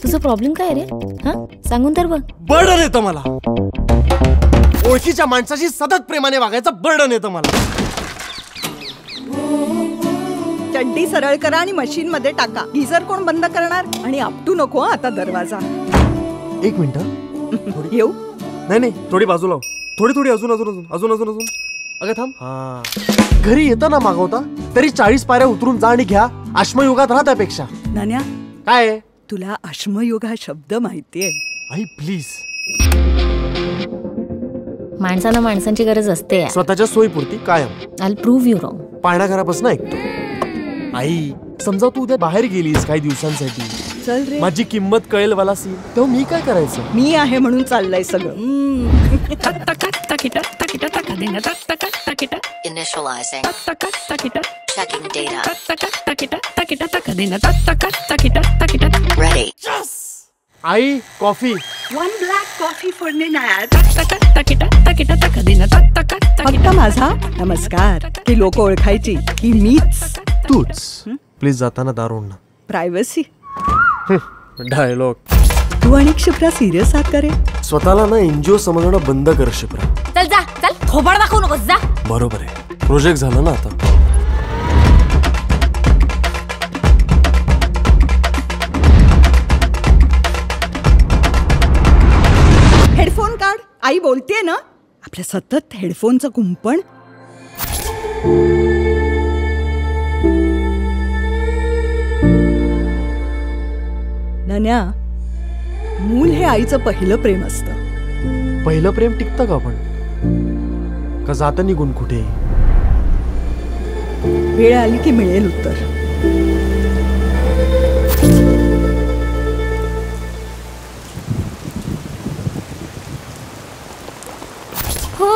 तुझा प्रॉब्लेम काय रे? हा सांगून तर बघ. बर्डन येतं मला. ओळखीच्या माणसाशी सतत प्रेमाने वागायचं बर्डन येतं मला. चड्डी सरळ करा आणि मशीन मध्ये टाका. गीझर कोण बंद करणार? आणि आपटू नको आता दरवाजा. एक मिनिट. येऊ? नाही थोडी बाजू लाव. थोडी अजून अजून अजून अजून अजून. अगं थांब. हा घरी येताना मागवता तरी 40 पायऱ्या उतरून जा आणि घ्या. अश्मयुगात राहा त्यापेक्षा. नान्या काय तुला अश्मयुग हा शब्द माहितीये? आई प्लीज. माणसाला माणसांची गरज असते. स्वतःच्या सोयीपुरती कायम. I prove you wrong. पाळणाघरापासून ऐकतो. आई समजा तू उद्या बाहेर गेलीस काही दिवसांसाठी. चल रे. माझी किंमत कळेल मला सी. तेव्हा मी काय करायचं? मी आहे म्हणून चाललंय सगळं. Initializing. Checking data. Ready. I coffee. One black coffee for Ninad. फक्त माझा नमस्कार. ही लोक ओळखायची की मीच तूच. प्लीज जाताना दारोड ना. प्रायव्हसी. डायलॉग. तू आणि क्षिप्रा सिरियस आहात का रे? स्वतःला ना एनजीओ समजणं बंद कर क्षिप्रा. चल जा चल. थोबाड दाखवू नकोस जा. बरोबर आहे. प्रोजेक्ट झाला ना आता. हेडफोन काढ. आई बोलतेय ना. आपल्या सतत हेडफोनचं कुंपण. नन्या मूल हे आईचं पहिलं प्रेम असतं. पहिलं प्रेम टिकतं का पण? का जातं निघून कुठे? वेळ आली की मिळेल उत्तर. हो